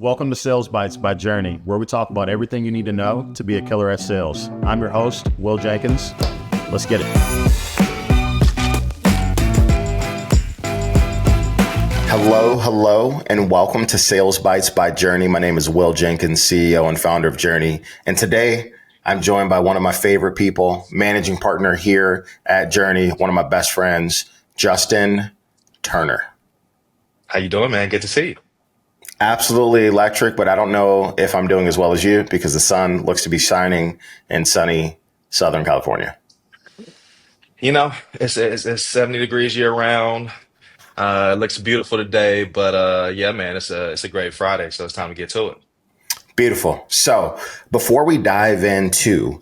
Welcome to Sales Bytes by Journey, where we talk about everything you need to know to be a killer at sales. I'm your host, Will Jenkins. Let's get it. Hello, and welcome to Sales Bytes by Journey. My name is Will Jenkins, CEO and founder of Journey. And today I'm joined by one of my favorite people, managing partner here at Journey, one of my best friends, Justin Turner. How you doing, man? Good to see you. Absolutely electric, but I don't know if I'm doing as well as you because the sun looks to be shining in sunny Southern California. It's 70 degrees year round. It looks beautiful today, but yeah, man, it's a great Friday, so it's time to get to it. Beautiful. So before we dive into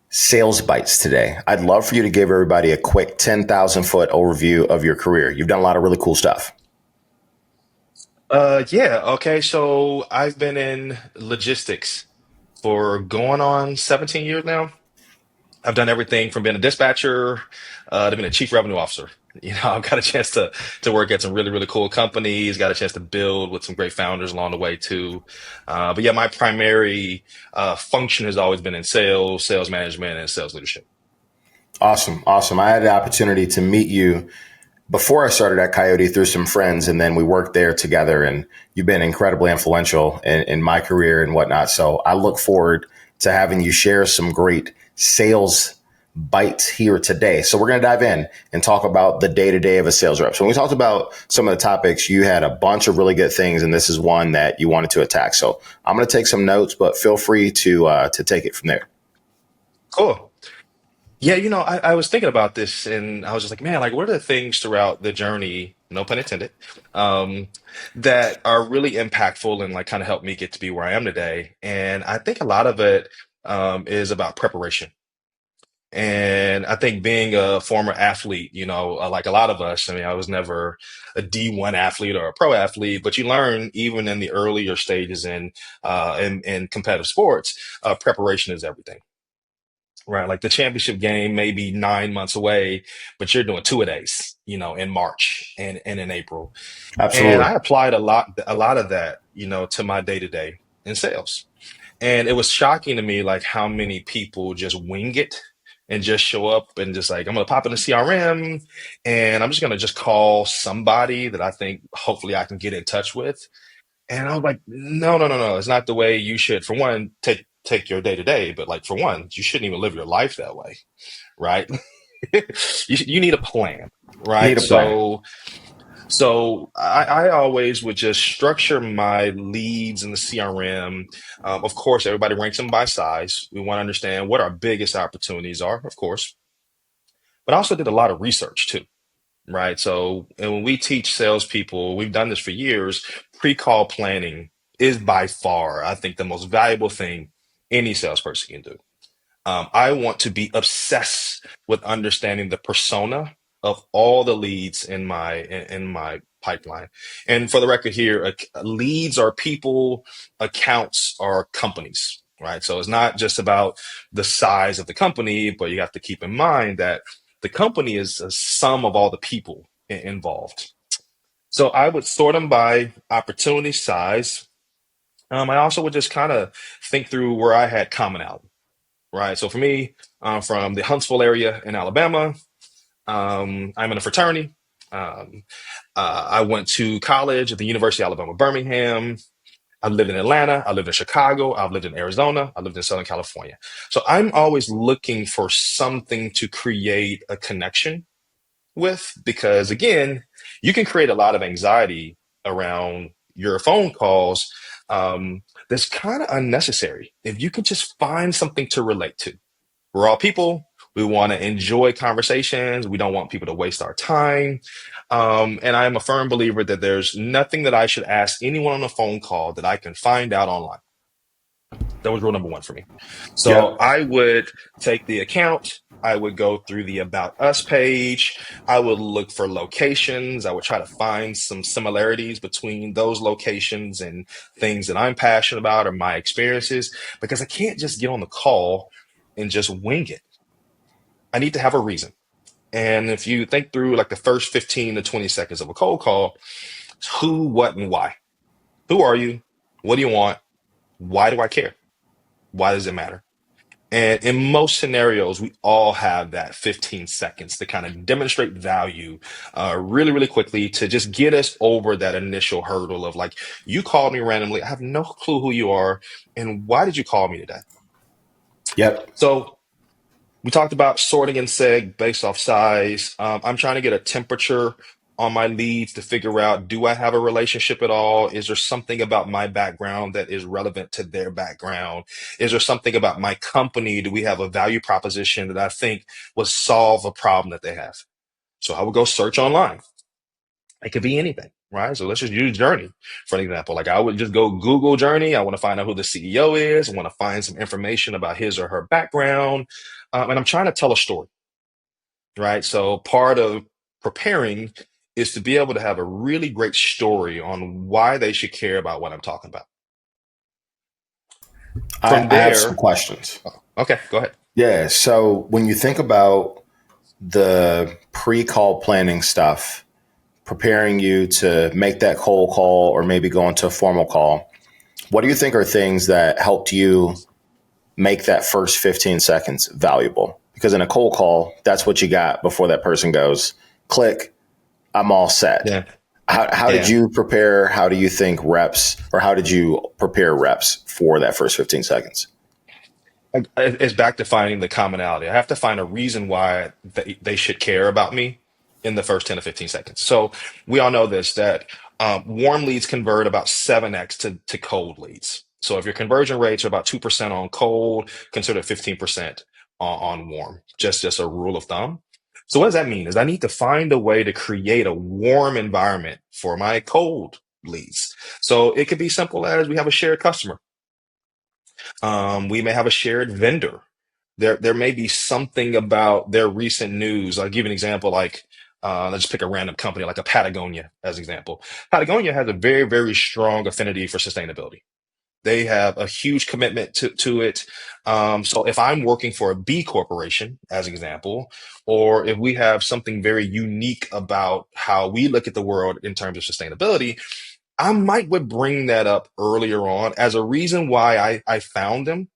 Sales Bytes today, I'd love for you to give everybody a quick 10,000 foot overview of your career. You've done a lot of really cool stuff. Yeah, okay. So I've been in logistics for going on 17 years now. I've done everything from being a dispatcher to being a chief revenue officer. I've got a chance to work at some really, really cool companies, got a chance to build with some great founders along the way too. But yeah, my primary function has always been in sales management, and sales leadership. Awesome. I had the opportunity to meet you before I started at Coyote through some friends, and then we worked there together, and you've been incredibly influential in my career and whatnot. So I look forward to having you share some great sales bites here today. So we're going to dive in and talk about the day-to-day of a sales rep. So when we talked about some of the topics, you had a bunch of really good things, and this is one that you wanted to attack. So I'm going to take some notes, but feel free to take it from there. Cool. Yeah, I was thinking about this and I was just like, man, like, what are the things throughout the journey, no pun intended, um, that are really impactful and like kind of helped me get to be where I am today? And I think a lot of it is about preparation. And I think being a former athlete, like a lot of us, I mean, I was never a D1 athlete or a pro athlete, but you learn even in the earlier stages in competitive sports, preparation is everything. Right, like the championship game may be 9 months away, but you're doing two a days, in March and in April. And Absolutely. I applied a lot of that, to my day to day in sales. And it was shocking to me, like how many people just wing it and just show up and just like, I'm gonna pop in the CRM and I'm just gonna just call somebody that I think hopefully I can get in touch with. And I was like, no, no, no, no. It's not the way you should, for one, take your day to day, but like for one, you shouldn't even live your life that way, right? You need a plan, Need right? a plan. So I always would just structure my leads in the CRM. Of course, everybody ranks them by size. We want to understand what our biggest opportunities are, of course, but I also did a lot of research too. Right. So, and when we teach salespeople, we've done this for years. Pre-call planning is by far, I think, the most valuable thing any salesperson can do. I want to be obsessed with understanding the persona of all the leads in my pipeline. And for the record here, leads are people, accounts are companies. Right. So it's not just about the size of the company, but you have to keep in mind that the company is a sum of all the people involved. So I would sort them by opportunity size. I also would just kind of think through where I had commonality, right? So for me, from the Huntsville area in Alabama, I'm in a fraternity. Um, I went to college at the University of Alabama, Birmingham. I've lived in Atlanta. I lived in Chicago. I've lived in Arizona. I lived in Southern California. So I'm always looking for something to create a connection with, because again, you can create a lot of anxiety around your phone calls, that's kind of unnecessary. If you can just find something to relate to. We're all people. We want to enjoy conversations. We don't want people to waste our time. And I am a firm believer that there's nothing that I should ask anyone on a phone call that I can find out online. That was rule number one for me. So Yep. I would take the account. I would go through the About Us page. I would look for locations. I would try to find some similarities between those locations and things that I'm passionate about or my experiences, because I can't just get on the call and just wing it. I need to have a reason. And if you think through like the first 15 to 20 seconds of a cold call, it's who, what, and why. Who are you? What do you want? Why do I care? Why does it matter? And in most scenarios, we all have that 15 seconds to kind of demonstrate value really, really quickly to just get us over that initial hurdle of like, you called me randomly. I have no clue who you are. And why did you call me today? Yep. So we talked about sorting and seg based off size. I'm trying to get a temperature on my leads to figure out, do I have a relationship at all? Is there something about my background that is relevant to their background? Is there something about my company? Do we have a value proposition that I think will solve a problem that they have? So I would go search online. It could be anything, right? So let's just use Journey for an example. Like I would just go Google Journey. I want to find out who the CEO is. I want to find some information about his or her background. And I'm trying to tell a story, right? So part of preparing is to be able to have a really great story on why they should care about what I'm talking about. From I have some there, questions. okay, go ahead. Yeah. So when you think about the pre-call planning stuff, preparing you to make that cold call or maybe go into a formal call, what do you think are things that helped you make that first 15 seconds valuable? Because in a cold call, that's what you got before that person goes, click, I'm all set. Yeah, How did yeah. you prepare? How do you think reps, or how did you prepare reps for that first 15 seconds? It's back to finding the commonality. I have to find a reason why they should care about me in the first 10 to 15 seconds. So we all know this, that warm leads convert about 7x to cold leads. So if your conversion rates are about 2% on cold, consider 15% on warm, just a rule of thumb. So what does that mean? Is I need to find a way to create a warm environment for my cold leads. So it could be simple as we have a shared customer. We may have a shared vendor. There may be something about their recent news. I'll give you an example, like let's pick a random company, like a Patagonia, as an example. Patagonia has a very, very strong affinity for sustainability. They have a huge commitment to it. So if I'm working for a B corporation, as an example, or if we have something very unique about how we look at the world in terms of sustainability, I might would bring that up earlier on as a reason why I found them.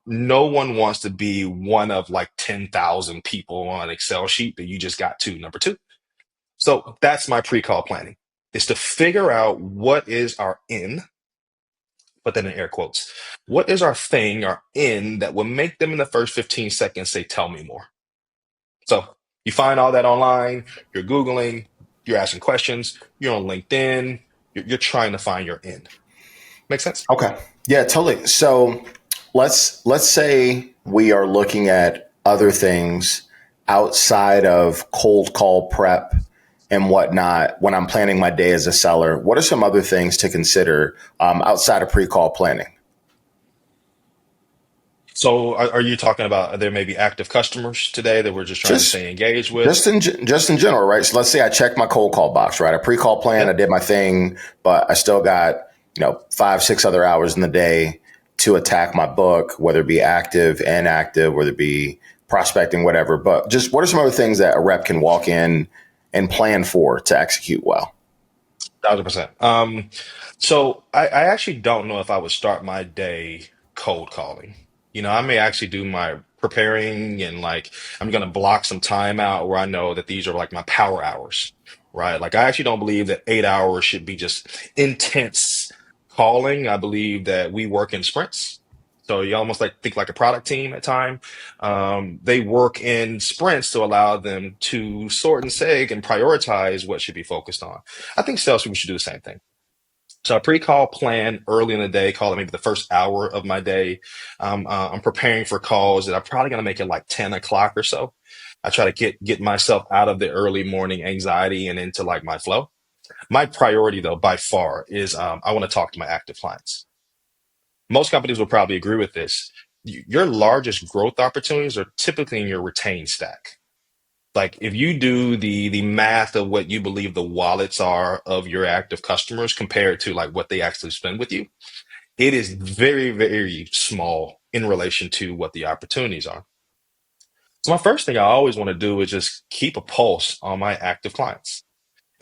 No one wants to be one of like 10,000 people on an Excel sheet that you just got to number two. So that's my pre-call planning, is to figure out what is our in, but then in air quotes, what is our thing, our in that will make them in the first 15 seconds say, tell me more. So you find all that online, you're Googling, you're asking questions, you're on LinkedIn, you're trying to find your in. Make sense? Okay. Yeah, totally. So let's say we are looking at other things outside of cold call prep and whatnot when I'm planning my day as a seller. What are some other things to consider outside of pre-call planning? So are you talking about there may be active customers today that we're just trying to Just stay engaged with? just in general, right? So let's say I checked my cold call box, right? A pre-call plan, Yeah. I did my thing, but I still got, 5, 6 other hours in the day to attack my book, whether it be active, inactive, whether it be prospecting, whatever. But just what are some other things that a rep can walk in and plan for to execute well? 1,000%. So I actually don't know if I would start my day cold calling. I may actually do my preparing and like I'm gonna block some time out where I know that these are like my power hours, right? Like I actually don't believe that 8 hours should be just intense calling. I believe that we work in sprints. So you almost like think like a product team at time. They work in sprints to allow them to sort and seg and prioritize what should be focused on. I think salespeople should do the same thing. So I pre-call plan early in the day, call it maybe the first hour of my day. I'm preparing for calls that I'm probably going to make it like 10 o'clock or so. I try to get myself out of the early morning anxiety and into like my flow. My priority though, by far, is I want to talk to my active clients. Most companies will probably agree with this. Your largest growth opportunities are typically in your retained stack. Like if you do the math of what you believe the wallets are of your active customers compared to like what they actually spend with you, it is very, very small in relation to what the opportunities are. So my first thing I always want to do is just keep a pulse on my active clients.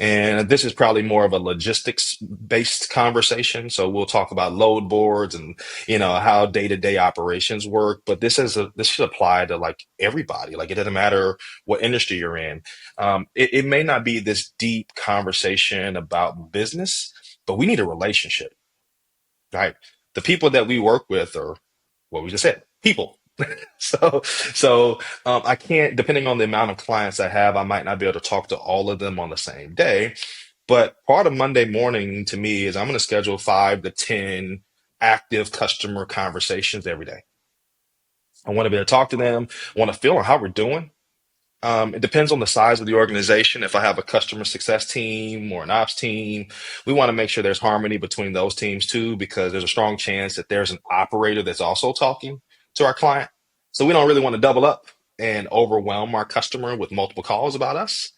And this is probably more of a logistics based conversation. So we'll talk about load boards and, how day to day operations work. But this should apply to like everybody. Like it doesn't matter what industry you're in. It may not be this deep conversation about business, but we need a relationship, right? The people that we work with are what we just said, people. So I can't, depending on the amount of clients I have, I might not be able to talk to all of them on the same day. But part of Monday morning to me is I'm going to schedule 5 to 10 active customer conversations every day. I want to be able to talk to them. I want to feel on how we're doing. It depends on the size of the organization. If I have a customer success team or an ops team, we want to make sure there's harmony between those teams too, because there's a strong chance that there's an operator that's also talking to our client. So we don't really want to double up and overwhelm our customer with multiple calls about us.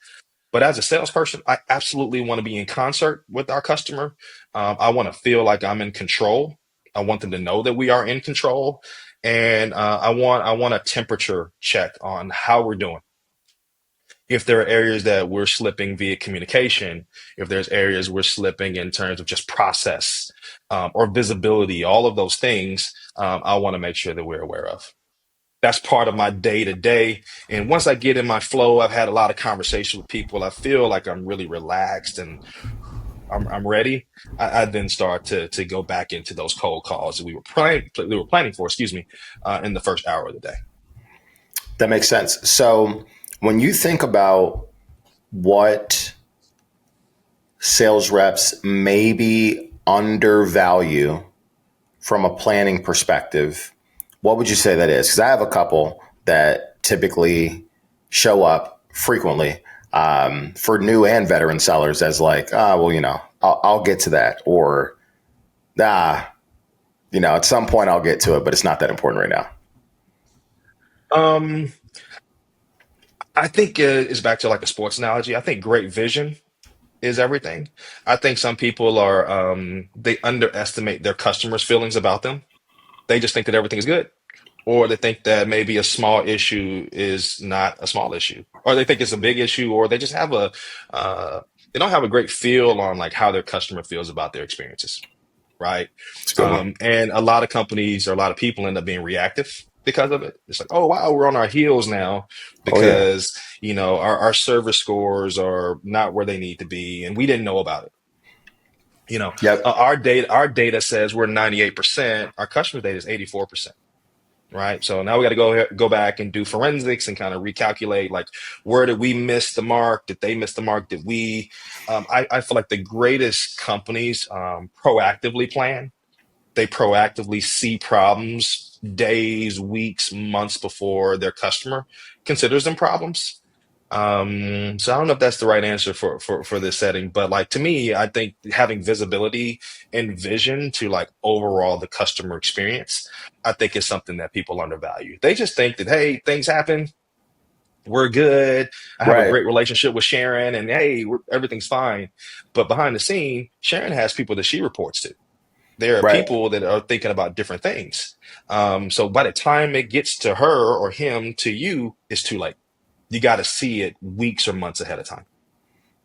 But as a salesperson, I absolutely want to be in concert with our customer. I want to feel like I'm in control. I want them to know that we are in control. And I want a temperature check on how we're doing. If there are areas that we're slipping via communication, if there's areas we're slipping in terms of just process or visibility, all of those things, I want to make sure that we're aware of. That's part of my day to day. And once I get in my flow, I've had a lot of conversation with people. I feel like I'm really relaxed and I'm ready. I then start to go back into those cold calls that we were planning for, in the first hour of the day. That makes sense. So when you think about what sales reps maybe undervalue from a planning perspective, what would you say that is? Because I have a couple that typically show up frequently for new and veteran sellers as like, I'll get to that. Or, at some point I'll get to it, but it's not that important right now. I think it's back to like a sports analogy. I think great vision is everything. I think some people they underestimate their customers' feelings about them. They just think that everything is good. Or they think that maybe a small issue is not a small issue. Or they think it's a big issue, or they just have they don't have a great feel on like how their customer feels about their experiences. Right. And a lot of companies or a lot of people end up being reactive because of it. It's like, oh, wow, we're on our heels now because, our service scores are not where they need to be. And we didn't know about it. Yep. Our data says we're 98%. Our customer data is 84%. Right. So now we got to go back and do forensics and kind of recalculate, like, where did we miss the mark? Did they miss the mark? Did we? I feel like the greatest companies proactively plan. They proactively see problems days, weeks, months before their customer considers them problems. So I don't know if that's the right answer for this setting, but like to me, I think having visibility and vision to like overall the customer experience, I think is something that people undervalue. They just think that, hey, things happen. We're good. I have a great relationship with Sharon and hey, everything's fine. But behind the scene, Sharon has people that she reports to. There are people that are thinking about different things. So by the time it gets to her or him to you, it's too late. You got to see it weeks or months ahead of time.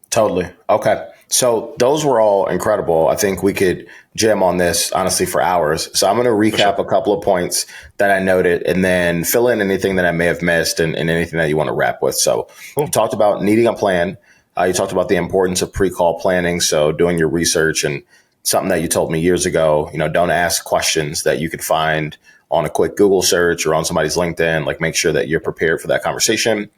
Totally. Okay. So those were all incredible. I think we could jam on this honestly for hours. So I'm going to recap a couple of points that I noted and then fill in anything that I may have missed and anything that you want to wrap with. So You talked about needing a plan. You talked about the importance of pre-call planning. So doing your research and something that you told me years ago, don't ask questions that you could find on a quick Google search or on somebody's LinkedIn. Like make sure that you're prepared for that conversation.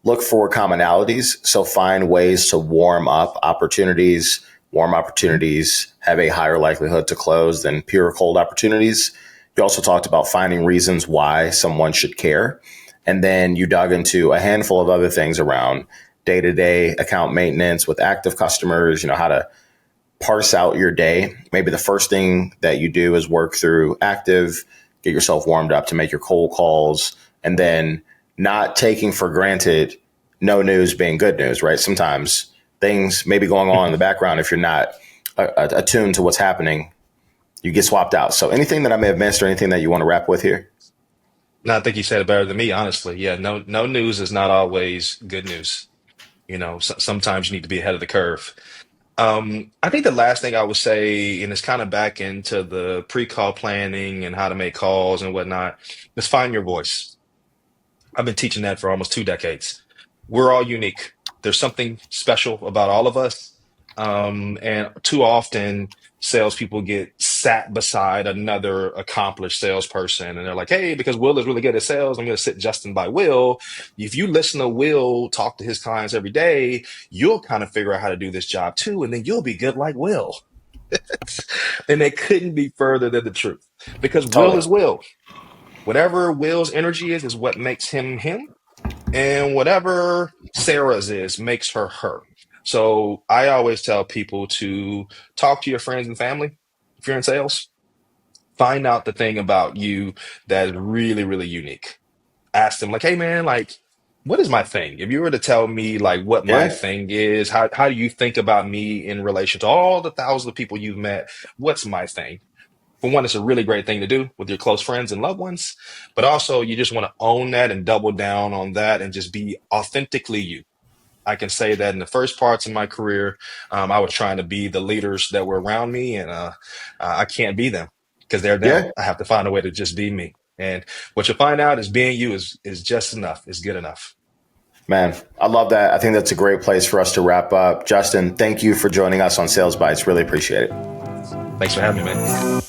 Look for commonalities. So find ways to warm up opportunities. Warm opportunities have a higher likelihood to close than pure cold opportunities. You also talked about finding reasons why someone should care. And then you dug into a handful of other things around day-to-day account maintenance with active customers, how to parse out your day. Maybe the first thing that you do is work through active, get yourself warmed up to make your cold calls, and then not taking for granted no news being good news, right? Sometimes things may be going on in the background. If you're not attuned to what's happening, you get swapped out. So anything that I may have missed or anything that you want to wrap with here? No, I think you said it better than me, honestly. Yeah, no news is not always good news. Sometimes you need to be ahead of the curve. I think the last thing I would say, and it's kind of back into the pre-call planning and how to make calls and whatnot, is find your voice. I've been teaching that for almost 2 decades. We're all unique. There's something special about all of us. And too often, salespeople get sat beside another accomplished salesperson, and they're like, "Hey, because Will is really good at sales, I'm going to sit Justin by Will." If you listen to Will talk to his clients every day, you'll kind of figure out how to do this job too, and then you'll be good like Will. And it couldn't be further than the truth, because Will Totally. is Will. Whatever Will's energy is what makes him him, and whatever Sarah's is makes her her. So I always tell people to talk to your friends and family. If you're in sales, find out the thing about you that is really, really unique. Ask them, like, hey man, like, what is my thing? If you were to tell me like what my Yeah. thing is, how do you think about me in relation to all the thousands of people you've met? What's my thing? For one, it's a really great thing to do with your close friends and loved ones, but also you just want to own that and double down on that and just be authentically you. I can say that in the first parts of my career, I was trying to be the leaders that were around me, and I can't be them because they're them. Yeah. I have to find a way to just be me. And what you'll find out is being you is just enough. Is good enough. Man, I love that. I think that's a great place for us to wrap up. Justin, thank you for joining us on Sales Bytes. Really appreciate it. Thanks for having me, man.